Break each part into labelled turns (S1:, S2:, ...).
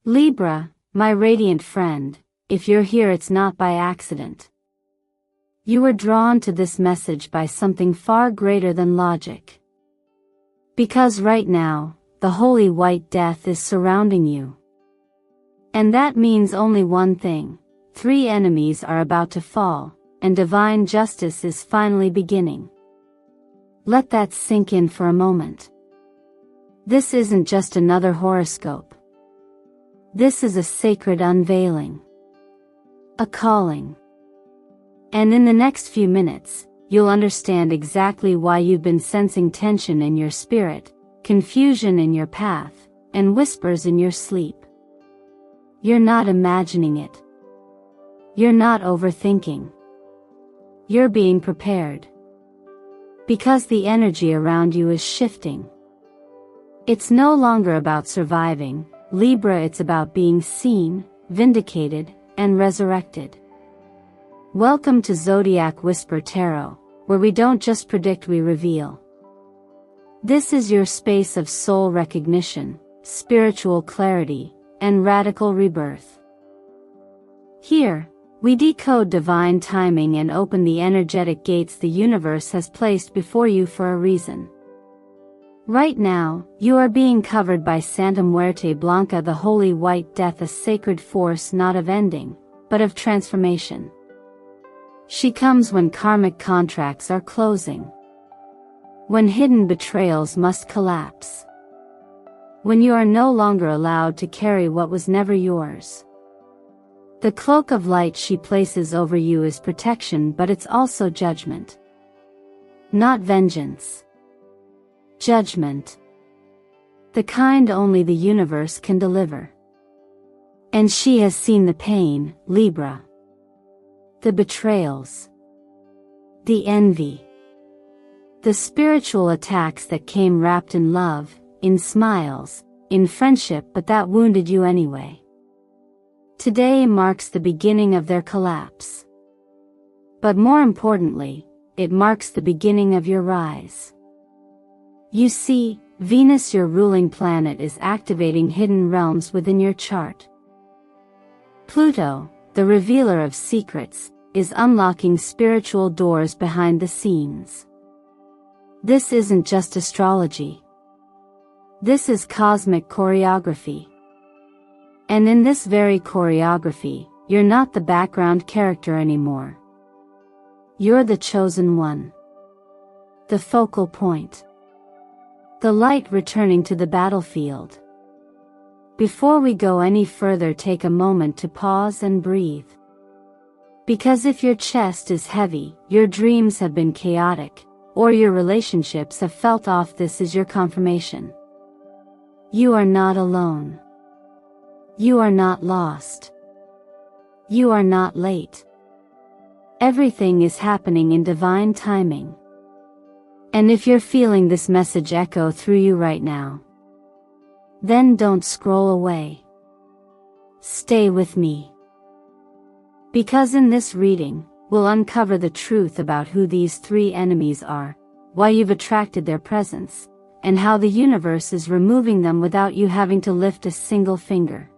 S1: Libra, my radiant friend, if you're here it's not by accident. You were drawn to this message by something far greater than logic. Because right now, the holy white death is surrounding you. And that means only one thing: 3 enemies are about to fall, and divine justice is finally beginning. Let that sink in for a moment. This isn't just another horoscope. This is a sacred unveiling. A calling. And in the next few minutes, you'll understand exactly why you've been sensing tension in your spirit, confusion in your path, and whispers in your sleep. You're not imagining it. You're not overthinking. You're being prepared. Because the energy around you is shifting. It's no longer about surviving, Libra, it's about being seen, vindicated, and resurrected. Welcome to Zodiac Whisper Tarot, where we don't just predict, we reveal. This is your space of soul recognition, spiritual clarity, and radical rebirth. Here, we decode divine timing and open the energetic gates the universe has placed before you for a reason. Right now, you are being covered by Santa Muerte Blanca, the holy white death, a sacred force not of ending, but of transformation. She comes when karmic contracts are closing. When hidden betrayals must collapse. When you are no longer allowed to carry what was never yours. The cloak of light she places over you is protection, but it's also judgment. Not vengeance. Judgment. The kind only the universe can deliver. And she has seen the pain, Libra. The betrayals. The envy. The spiritual attacks that came wrapped in love, in smiles, in friendship, but that wounded you anyway. Today marks the beginning of their collapse. But more importantly, it marks the beginning of your rise. You see, Venus, your ruling planet, is activating hidden realms within your chart. Pluto, the revealer of secrets, is unlocking spiritual doors behind the scenes. This isn't just astrology. This is cosmic choreography. And in this very choreography, you're not the background character anymore. You're the chosen one. The focal point. The light returning to the battlefield. Before we go any further, take a moment to pause and breathe. Because if your chest is heavy, your dreams have been chaotic, or your relationships have felt off, this is your confirmation. You are not alone. You are not lost. You are not late. Everything is happening in divine timing. And if you're feeling this message echo through you right now, then don't scroll away. Stay with me. Because in this reading, we'll uncover the truth about who these 3 enemies are, why you've attracted their presence, and how the universe is removing them without you having to lift a single finger.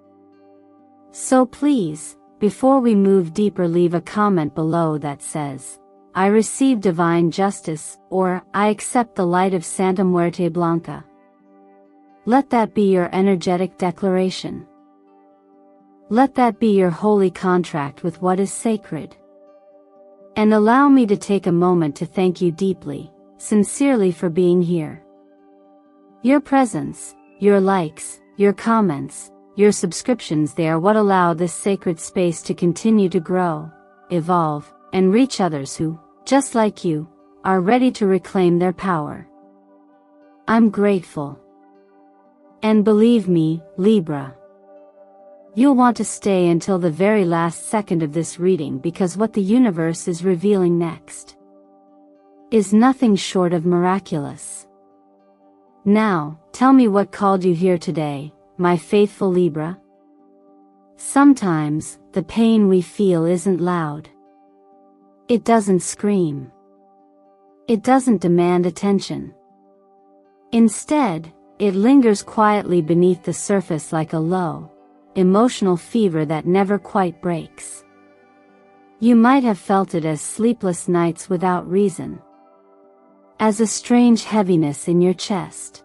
S1: So please, before we move deeper, leave a comment below that says, "I receive divine justice," or "I accept the light of Santa Muerte Blanca." Let that be your energetic declaration. Let that be your holy contract with what is sacred. And allow me to take a moment to thank you deeply, sincerely, for being here. Your presence, your likes, your comments, your subscriptions, they are what allow this sacred space to continue to grow, evolve, and reach others who, just like you, are ready to reclaim their power. I'm grateful. And believe me, Libra, you'll want to stay until the very last second of this reading, because what the universe is revealing next is nothing short of miraculous. Now, tell me what called you here today, my faithful Libra? Sometimes, the pain we feel isn't loud. It doesn't scream. It doesn't demand attention. Instead, it lingers quietly beneath the surface like a low, emotional fever that never quite breaks. You might have felt it as sleepless nights without reason, as a strange heaviness in your chest.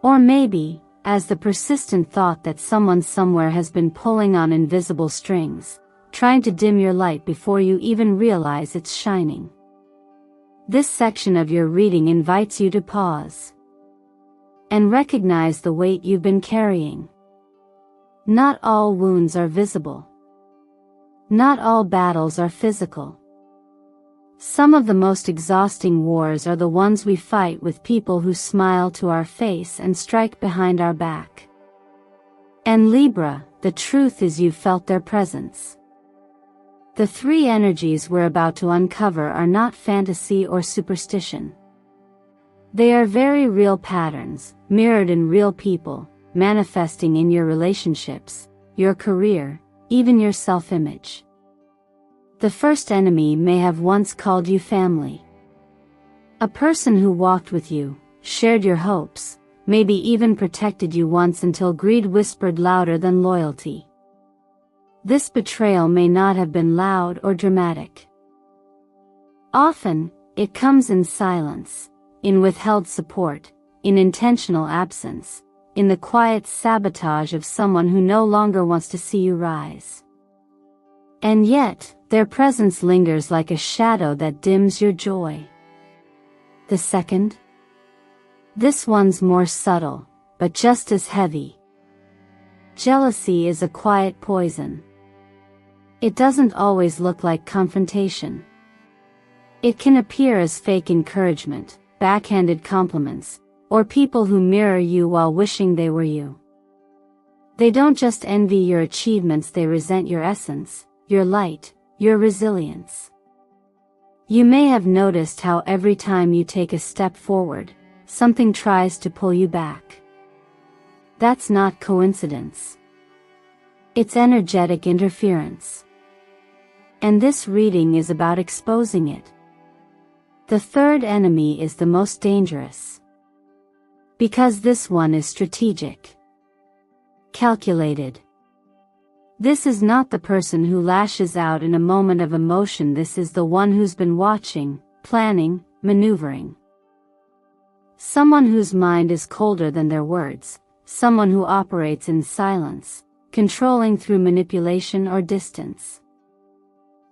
S1: Or maybe, as the persistent thought that someone somewhere has been pulling on invisible strings, trying to dim your light before you even realize it's shining. This section of your reading invites you to pause and recognize the weight you've been carrying. Not all wounds are visible. Not all battles are physical. Some of the most exhausting wars are the ones we fight with people who smile to our face and strike behind our back. And Libra, the truth is you've felt their presence. The three energies we're about to uncover are not fantasy or superstition. They are very real patterns, mirrored in real people, manifesting in your relationships, your career, even your self-image. The first enemy may have once called you family. A person who walked with you, shared your hopes, maybe even protected you once until greed whispered louder than loyalty. This betrayal may not have been loud or dramatic. Often, it comes in silence, in withheld support, in intentional absence, in the quiet sabotage of someone who no longer wants to see you rise. And yet, their presence lingers like a shadow that dims your joy. The second? This one's more subtle, but just as heavy. Jealousy is a quiet poison. It doesn't always look like confrontation. It can appear as fake encouragement, backhanded compliments, or people who mirror you while wishing they were you. They don't just envy your achievements, they resent your essence, your light, your resilience. You may have noticed how every time you take a step forward, something tries to pull you back. That's not coincidence. It's energetic interference. And this reading is about exposing it. The third enemy is the most dangerous. Because this one is strategic. Calculated. This is not the person who lashes out in a moment of emotion, this is the one who's been watching, planning, maneuvering. Someone whose mind is colder than their words, someone who operates in silence, controlling through manipulation or distance.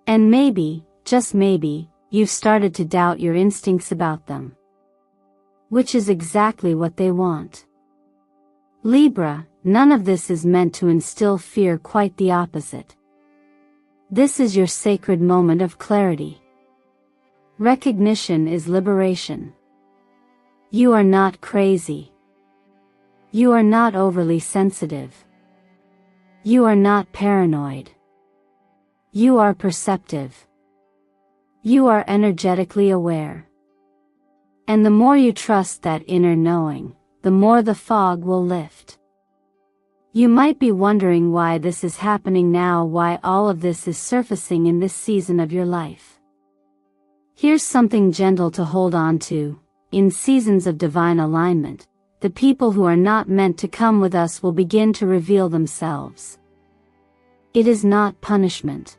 S1: And maybe, just maybe, you've started to doubt your instincts about them. Which is exactly what they want. Libra, none of this is meant to instill fear, quite the opposite. This is your sacred moment of clarity. Recognition is liberation. You are not crazy. You are not overly sensitive. You are not paranoid. You are perceptive. You are energetically aware. And the more you trust that inner knowing, the more the fog will lift. You might be wondering why this is happening now, why all of this is surfacing in this season of your life. Here's something gentle to hold on to. In seasons of divine alignment, the people who are not meant to come with us will begin to reveal themselves. It is not punishment.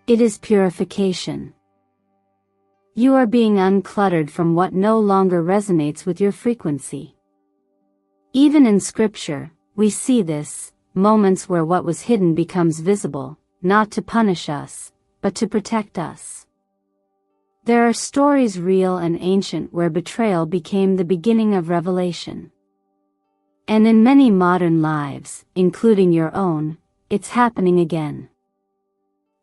S1: It is purification. You are being uncluttered from what no longer resonates with your frequency. Even in scripture, we see this, moments where what was hidden becomes visible, not to punish us, but to protect us. There are stories real and ancient where betrayal became the beginning of revelation. And in many modern lives, including your own, it's happening again.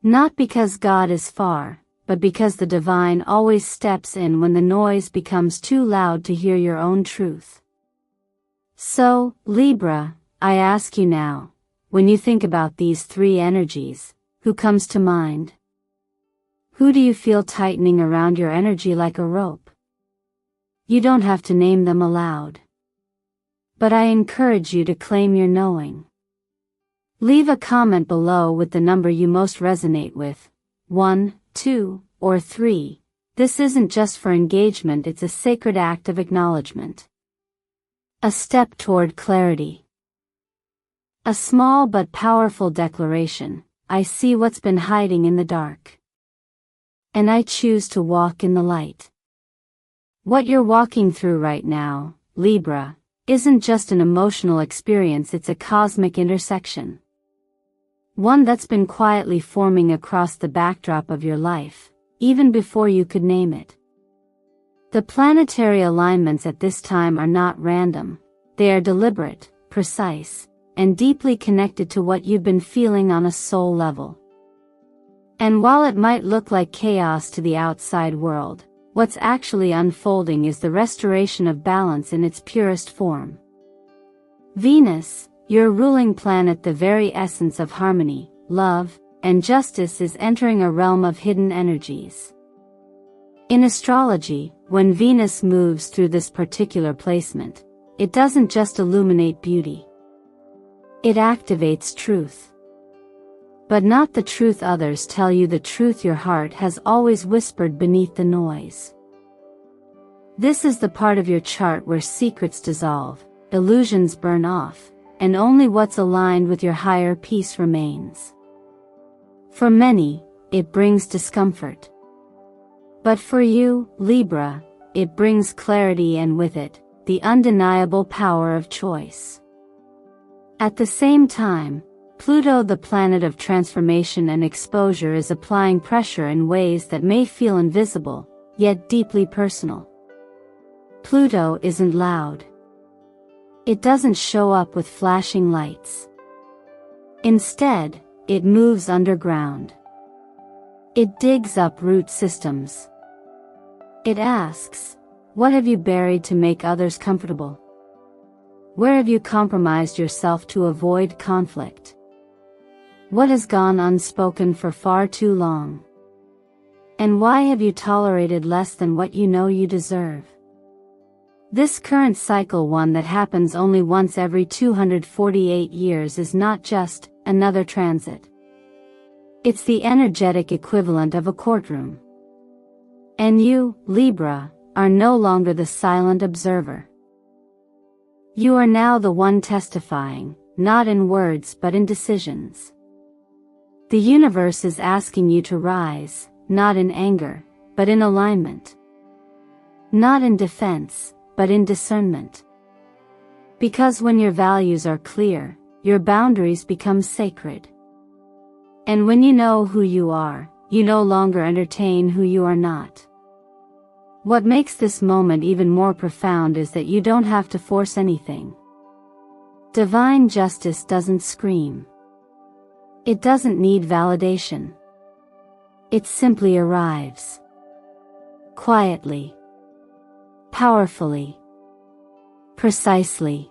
S1: Not because God is far, but because the divine always steps in when the noise becomes too loud to hear your own truth. So, Libra, I ask you now, when you think about these three energies, who comes to mind? Who do you feel tightening around your energy like a rope? You don't have to name them aloud. But I encourage you to claim your knowing. Leave a comment below with the number you most resonate with, 1, 2, or 3. This isn't just for engagement, it's a sacred act of acknowledgement. A step toward clarity. A small but powerful declaration: I see what's been hiding in the dark. And I choose to walk in the light. What you're walking through right now, Libra, isn't just an emotional experience, it's a cosmic intersection. One that's been quietly forming across the backdrop of your life, even before you could name it. The planetary alignments at this time are not random, they are deliberate, precise, and deeply connected to what you've been feeling on a soul level. And while it might look like chaos to the outside world, what's actually unfolding is the restoration of balance in its purest form. Venus, your ruling planet, the very essence of harmony, love, and justice, is entering a realm of hidden energies. In astrology, when Venus moves through this particular placement, it doesn't just illuminate beauty. It activates truth. But not the truth others tell you, the truth your heart has always whispered beneath the noise. This is the part of your chart where secrets dissolve, illusions burn off, and only what's aligned with your higher peace remains. For many, it brings discomfort. But for you, Libra, it brings clarity, and with it, the undeniable power of choice. At the same time, Pluto, the planet of transformation and exposure, is applying pressure in ways that may feel invisible, yet deeply personal. Pluto isn't loud. It doesn't show up with flashing lights. Instead, it moves underground. It digs up root systems. It asks, what have you buried to make others comfortable? Where have you compromised yourself to avoid conflict? What has gone unspoken for far too long? And why have you tolerated less than what you know you deserve? This current cycle, one that happens only once every 248 years, is not just another transit. It's the energetic equivalent of a courtroom. And you, Libra, are no longer the silent observer. You are now the one testifying, not in words but in decisions. The universe is asking you to rise, not in anger, but in alignment. Not in defense, but in discernment. Because when your values are clear, your boundaries become sacred. And when you know who you are, you no longer entertain who you are not. What makes this moment even more profound is that you don't have to force anything. Divine justice doesn't scream. It doesn't need validation. It simply arrives. Quietly. Powerfully. Precisely.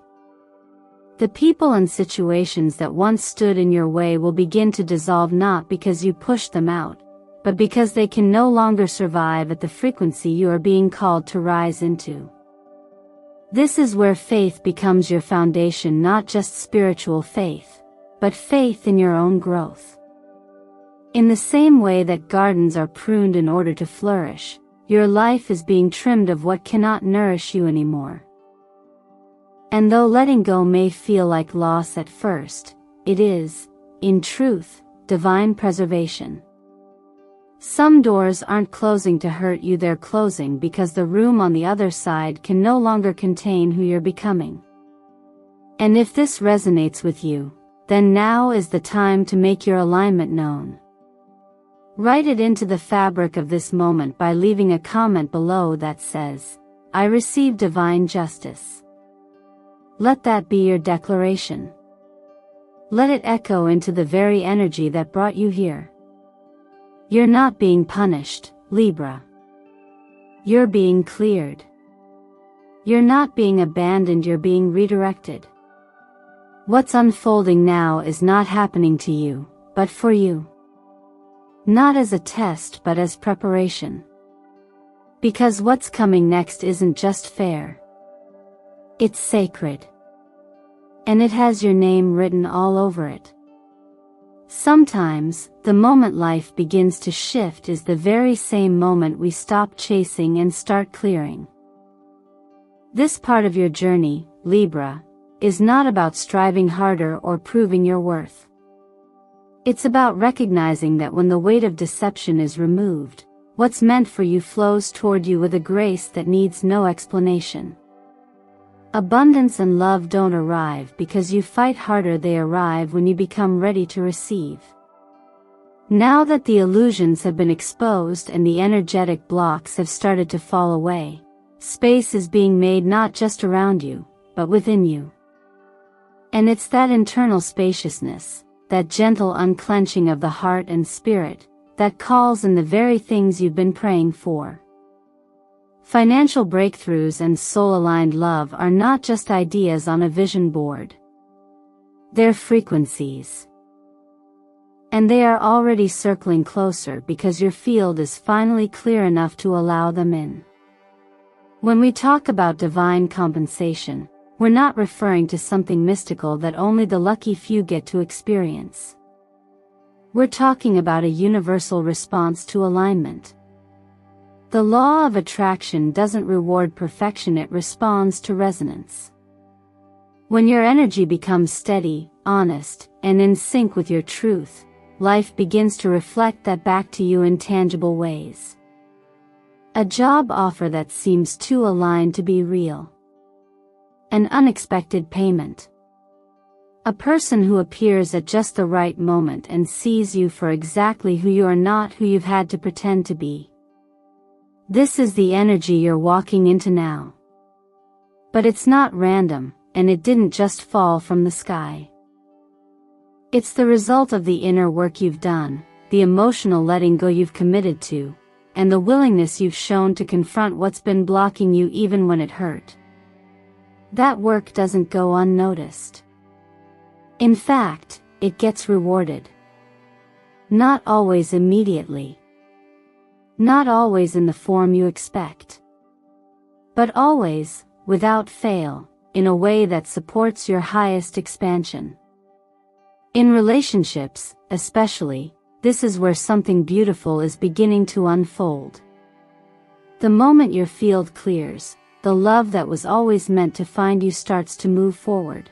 S1: The people and situations that once stood in your way will begin to dissolve, not because you pushed them out, but because they can no longer survive at the frequency you are being called to rise into. This is where faith becomes your foundation, not just spiritual faith, but faith in your own growth. In the same way that gardens are pruned in order to flourish, your life is being trimmed of what cannot nourish you anymore. And though letting go may feel like loss at first, it is, in truth, divine preservation. Some doors aren't closing to hurt you, they're closing because the room on the other side can no longer contain who you're becoming. And if this resonates with you, then now is the time to make your alignment known. Write it into the fabric of this moment by leaving a comment below that says, I receive divine justice. Let that be your declaration. Let it echo into the very energy that brought you here. You're not being punished, Libra. You're being cleared. You're not being abandoned, you're being redirected. What's unfolding now is not happening to you, but for you. Not as a test but as preparation. Because what's coming next isn't just fair. It's sacred. And it has your name written all over it. Sometimes, the moment life begins to shift is the very same moment we stop chasing and start clearing. This part of your journey, Libra, is not about striving harder or proving your worth. It's about recognizing that when the weight of deception is removed, what's meant for you flows toward you with a grace that needs no explanation. Abundance and love don't arrive because you fight harder, they arrive when you become ready to receive. Now that the illusions have been exposed and the energetic blocks have started to fall away, space is being made not just around you, but within you. And it's that internal spaciousness, that gentle unclenching of the heart and spirit, that calls in the very things you've been praying for. Financial breakthroughs and soul-aligned love are not just ideas on a vision board. They're frequencies. And they are already circling closer because your field is finally clear enough to allow them in. When we talk about divine compensation, we're not referring to something mystical that only the lucky few get to experience. We're talking about a universal response to alignment. The law of attraction doesn't reward perfection, it responds to resonance. When your energy becomes steady, honest, and in sync with your truth, life begins to reflect that back to you in tangible ways. A job offer that seems too aligned to be real. An unexpected payment. A person who appears at just the right moment and sees you for exactly who you are, not who you've had to pretend to be. This is the energy you're walking into now. But it's not random, and it didn't just fall from the sky. It's the result of the inner work you've done, the emotional letting go you've committed to, and the willingness you've shown to confront what's been blocking you even when it hurt. That work doesn't go unnoticed. In fact, it gets rewarded. Not always immediately. Not always in the form you expect. But always, without fail, in a way that supports your highest expansion. In relationships, especially, this is where something beautiful is beginning to unfold. The moment your field clears, the love that was always meant to find you starts to move forward.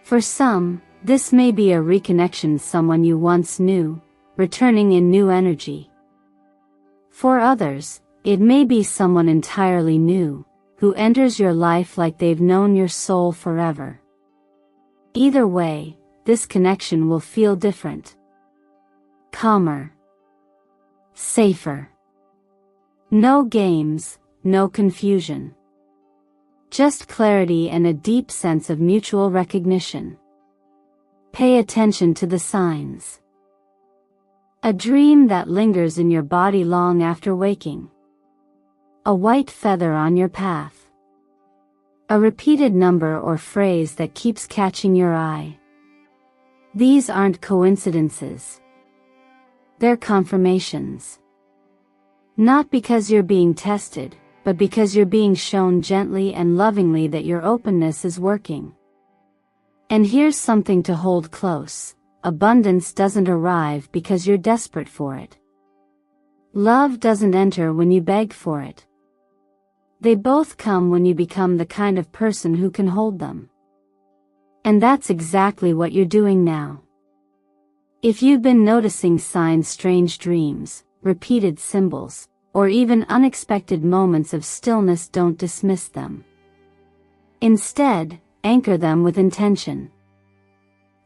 S1: For some, this may be a reconnection, someone you once knew, returning in new energy. For others, it may be someone entirely new, who enters your life like they've known your soul forever. Either way, this connection will feel different. Calmer. Safer. No games, no confusion. Just clarity and a deep sense of mutual recognition. Pay attention to the signs. A dream that lingers in your body long after waking. A white feather on your path. A repeated number or phrase that keeps catching your eye. These aren't coincidences. They're confirmations. Not because you're being tested, but because you're being shown gently and lovingly that your openness is working. And here's something to hold close. Abundance doesn't arrive because you're desperate for it. Love doesn't enter when you beg for it. They both come when you become the kind of person who can hold them. And that's exactly what you're doing now. If you've been noticing signs, strange dreams, repeated symbols, or even unexpected moments of stillness, don't dismiss them. Instead, anchor them with intention.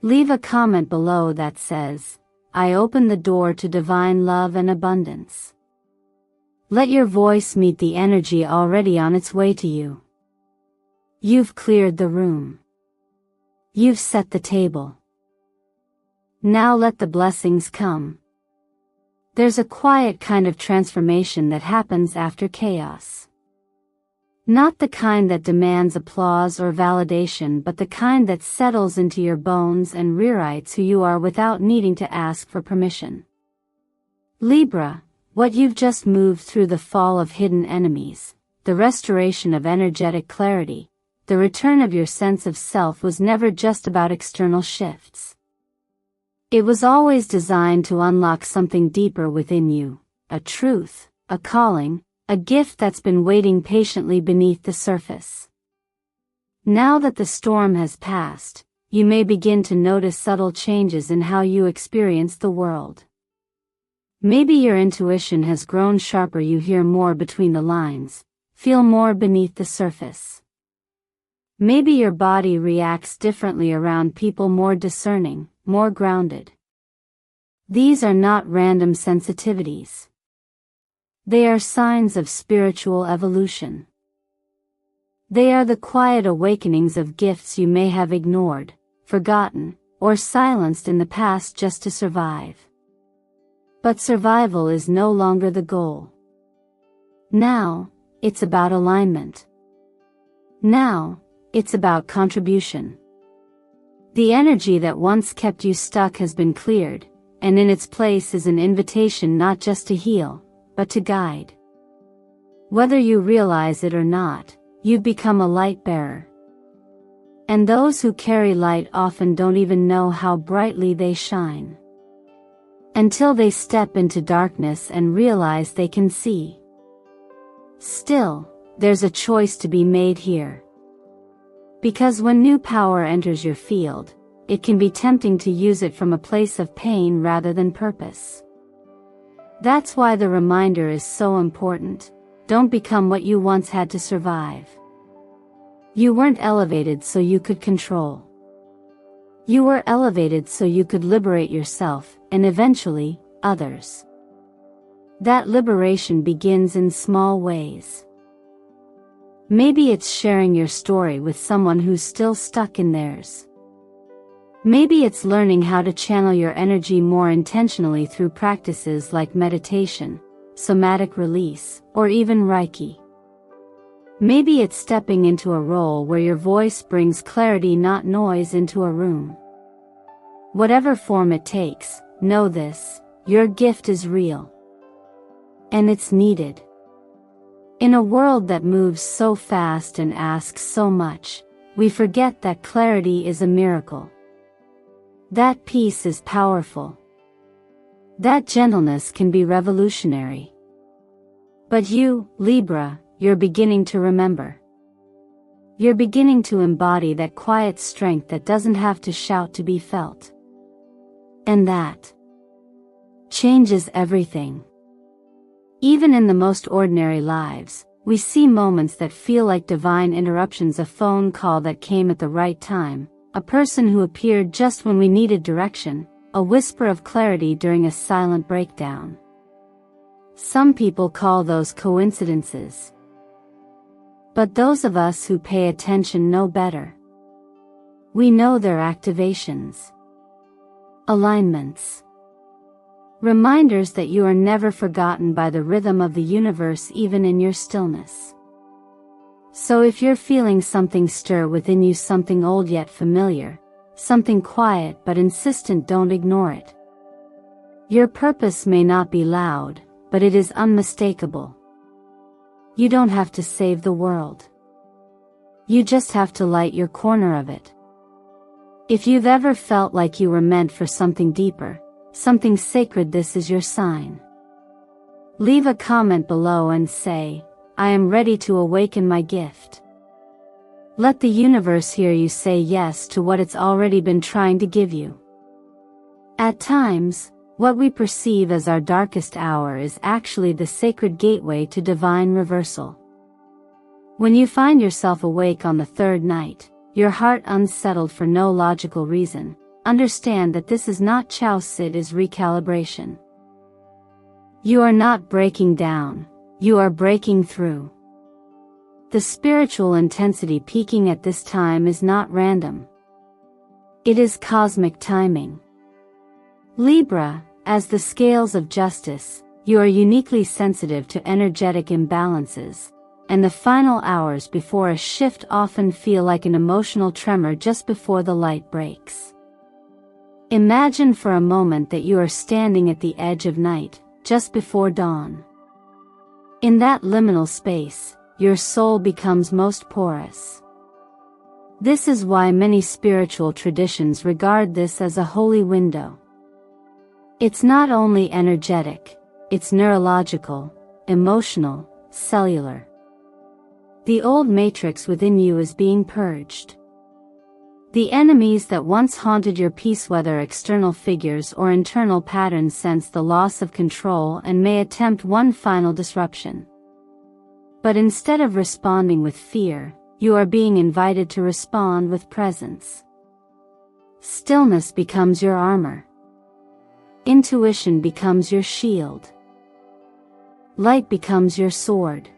S1: Leave a comment below that says, "I open the door to divine love and abundance." Let your voice meet the energy already on its way to you. You've cleared the room. You've set the table. Now let the blessings come. There's a quiet kind of transformation that happens after chaos. Not the kind that demands applause or validation, but the kind that settles into your bones and rewrites who you are without needing to ask for permission. Libra, what you've just moved through, the fall of hidden enemies, the restoration of energetic clarity, the return of your sense of self, was never just about external shifts. It was always designed to unlock something deeper within you, a truth, a calling, a gift that's been waiting patiently beneath the surface. Now that the storm has passed, you may begin to notice subtle changes in how you experience the world. Maybe your intuition has grown sharper, you hear more between the lines, feel more beneath the surface. Maybe your body reacts differently around people, more discerning, more grounded. These are not random sensitivities. They are signs of spiritual evolution. They are the quiet awakenings of gifts you may have ignored, forgotten, or silenced in the past just to survive. But survival is no longer the goal. Now, it's about alignment. Now, it's about contribution. The energy that once kept you stuck has been cleared, and in its place is an invitation not just to heal, but to guide. Whether you realize it or not, you've become a light bearer. And those who carry light often don't even know how brightly they shine, until they step into darkness and realize they can see. Still, there's a choice to be made here. Because when new power enters your field, it can be tempting to use it from a place of pain rather than purpose. That's why the reminder is so important. Don't become what you once had to survive. You weren't elevated so you could control. You were elevated so you could liberate yourself, and eventually, others. That liberation begins in small ways. Maybe it's sharing your story with someone who's still stuck in theirs. Maybe it's learning how to channel your energy more intentionally through practices like meditation, somatic release, or even Reiki. Maybe it's stepping into a role where your voice brings clarity, not noise, into a room. Whatever form it takes, know this: your gift is real. And it's needed. In a world that moves so fast and asks so much, we forget that clarity is a miracle. That peace is powerful. That gentleness can be revolutionary. But you, Libra, you're beginning to remember. You're beginning to embody that quiet strength that doesn't have to shout to be felt. And that changes everything. Even in the most ordinary lives, we see moments that feel like divine interruptions: a phone call that came at the right time, a person who appeared just when we needed direction, a whisper of clarity during a silent breakdown. Some people call those coincidences. But those of us who pay attention know better. We know they're activations. Alignments. Reminders that you are never forgotten by the rhythm of the universe, even in your stillness. So if you're feeling something stir within you, something old yet familiar, something quiet but insistent, don't ignore it. Your purpose may not be loud, but it is unmistakable. You don't have to save the world. You just have to light your corner of it. If you've ever felt like you were meant for something deeper, something sacred, this is your sign. Leave a comment below and say, "I am ready to awaken my gift." Let the universe hear you say yes to what it's already been trying to give you. At times, what we perceive as our darkest hour is actually the sacred gateway to divine reversal. When you find yourself awake on the third night, your heart unsettled for no logical reason, understand that this is not choice, it is recalibration. You are not breaking down, you are breaking through. The spiritual intensity peaking at this time is not random. It is cosmic timing. Libra, as the scales of justice, you are uniquely sensitive to energetic imbalances, and the final hours before a shift often feel like an emotional tremor just before the light breaks. Imagine for a moment that you are standing at the edge of night, just before dawn. In that liminal space, your soul becomes most porous. This is why many spiritual traditions regard this as a holy window. It's not only energetic, it's neurological, emotional, cellular. The old matrix within you is being purged. The enemies that once haunted your peace, whether external figures or internal patterns, sense the loss of control and may attempt one final disruption. But instead of responding with fear, you are being invited to respond with presence. Stillness becomes your armor. Intuition becomes your shield. Light becomes your sword.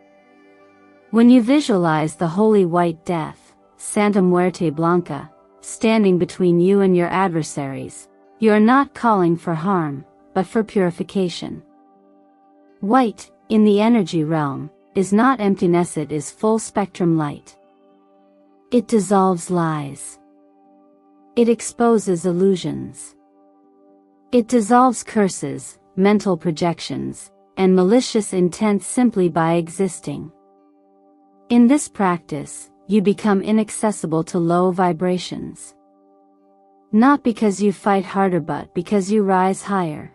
S1: When you visualize the holy white death, Santa Muerte Blanca, standing between you and your adversaries, you are not calling for harm, but for purification. White, in the energy realm, is not emptiness, it is full-spectrum light. It dissolves lies. It exposes illusions. It dissolves curses, mental projections, and malicious intent simply by existing. In this practice, you become inaccessible to low vibrations. Not because you fight harder, but because you rise higher.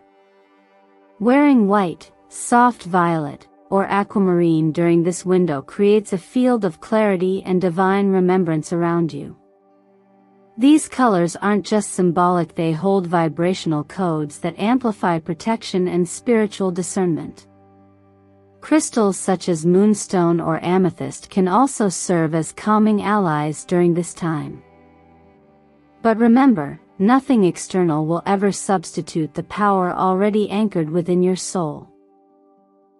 S1: Wearing white, soft violet, or aquamarine during this window creates a field of clarity and divine remembrance around you. These colors aren't just symbolic, they hold vibrational codes that amplify protection and spiritual discernment. Crystals such as moonstone or amethyst can also serve as calming allies during this time. But remember, nothing external will ever substitute the power already anchored within your soul.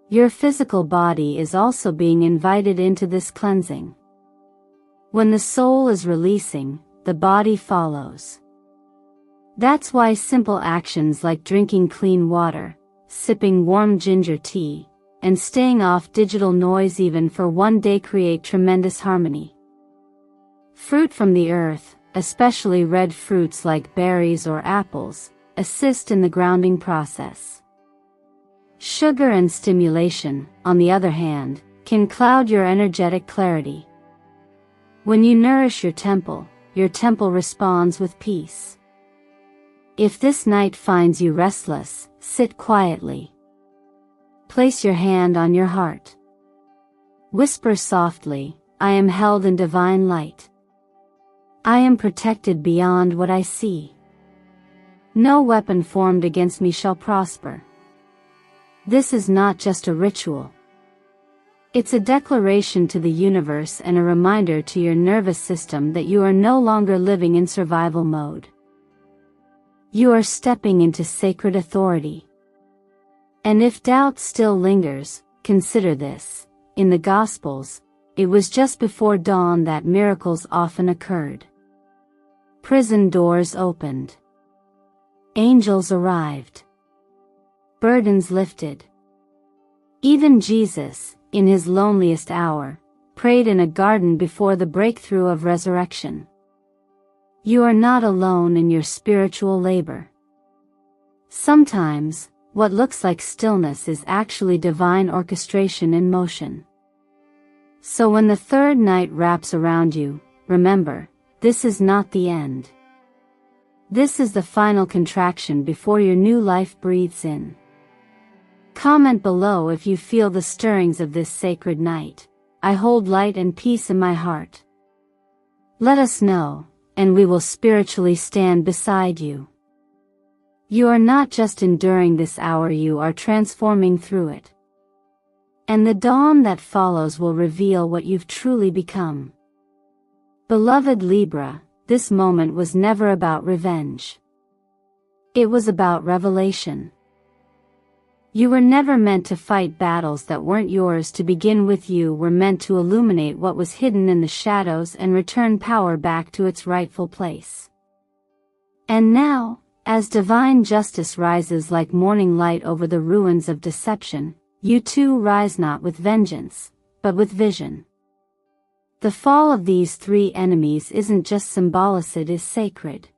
S1: Your physical body is also being invited into this cleansing. When the soul is releasing, the body follows. That's why simple actions like drinking clean water, sipping warm ginger tea, and staying off digital noise even for one day create tremendous harmony. Fruit from the earth, especially red fruits like berries or apples, assist in the grounding process. Sugar and stimulation, on the other hand, can cloud your energetic clarity. When you nourish your temple responds with peace. If this night finds you restless, sit quietly. Place your hand on your heart. Whisper softly, I am held in divine light. I am protected beyond what I see. No weapon formed against me shall prosper. This is not just a ritual. It's a declaration to the universe and a reminder to your nervous system that you are no longer living in survival mode. You are stepping into sacred authority. And if doubt still lingers, consider this. In the Gospels, it was just before dawn that miracles often occurred. Prison doors opened. Angels arrived. Burdens lifted. Even Jesus, in his loneliest hour, prayed in a garden before the breakthrough of resurrection. You are not alone in your spiritual labor. Sometimes, what looks like stillness is actually divine orchestration in motion. So when the third night wraps around you, remember, this is not the end. This is the final contraction before your new life breathes in. Comment below if you feel the stirrings of this sacred night. I hold light and peace in my heart. Let us know, and we will spiritually stand beside you. You are not just enduring this hour, you are transforming through it. And the dawn that follows will reveal what you've truly become. Beloved Libra, this moment was never about revenge. It was about revelation. You were never meant to fight battles that weren't yours to begin with. You were meant to illuminate what was hidden in the shadows and return power back to its rightful place. And now, as divine justice rises like morning light over the ruins of deception, you too rise not with vengeance, but with vision. The fall of these three enemies isn't just symbolic, it is sacred.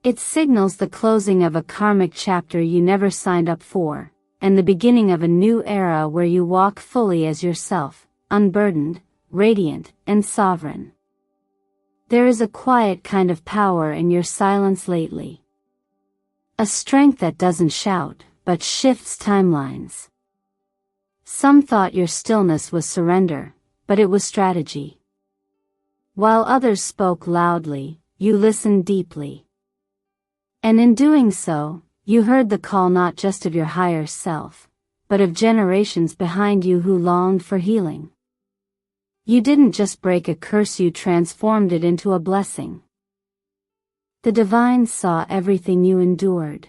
S1: It signals the closing of a karmic chapter you never signed up for, and the beginning of a new era where you walk fully as yourself, unburdened, radiant, and sovereign. There is a quiet kind of power in your silence lately. A strength that doesn't shout, but shifts timelines. Some thought your stillness was surrender, but it was strategy. While others spoke loudly, you listened deeply. And in doing so, you heard the call not just of your higher self, but of generations behind you who longed for healing. You didn't just break a curse, you transformed it into a blessing. The divine saw everything you endured.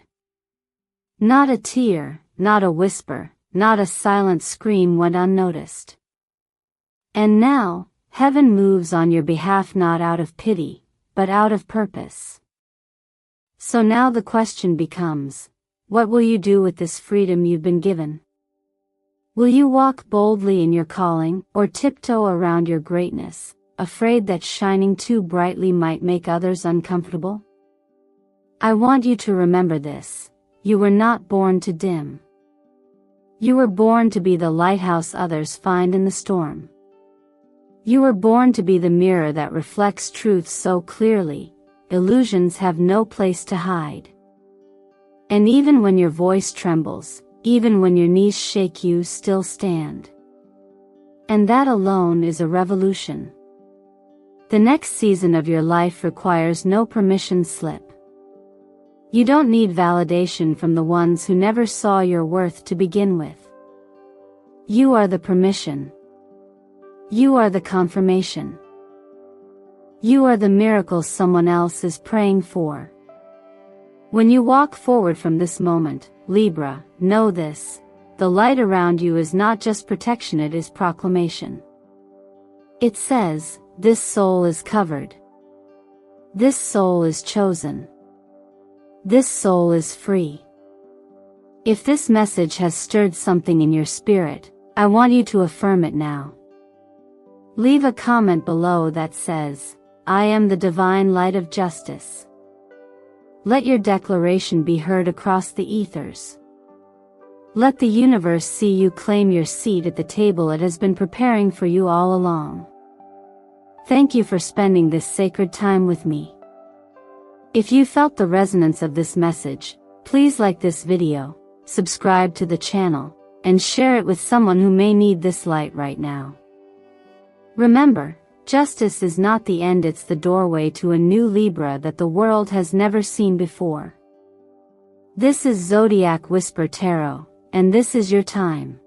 S1: Not a tear, not a whisper, not a silent scream went unnoticed. And now, heaven moves on your behalf not out of pity, but out of purpose. So now the question becomes, what will you do with this freedom you've been given? Will you walk boldly in your calling, or tiptoe around your greatness, afraid that shining too brightly might make others uncomfortable? I want you to remember this: you were not born to dim. You were born to be the lighthouse others find in the storm. You were born to be the mirror that reflects truth so clearly, illusions have no place to hide. And even when your voice trembles, even when your knees shake, you still stand. And that alone is a revolution. The next season of your life requires no permission slip. You don't need validation from the ones who never saw your worth to begin with. You are the permission. You are the confirmation. You are the miracle someone else is praying for. When you walk forward from this moment, Libra, know this: the light around you is not just protection, it is proclamation. It says, this soul is covered. This soul is chosen. This soul is free. If this message has stirred something in your spirit, I want you to affirm it now. Leave a comment below that says, I am the divine light of justice. Let your declaration be heard across the ethers. Let the universe see you claim your seat at the table it has been preparing for you all along. Thank you for spending this sacred time with me. If you felt the resonance of this message, please like this video, subscribe to the channel, and share it with someone who may need this light right now. Remember, justice is not the end, it's the doorway to a new Libra that the world has never seen before. This is Zodiac Whisper Tarot, and this is your time.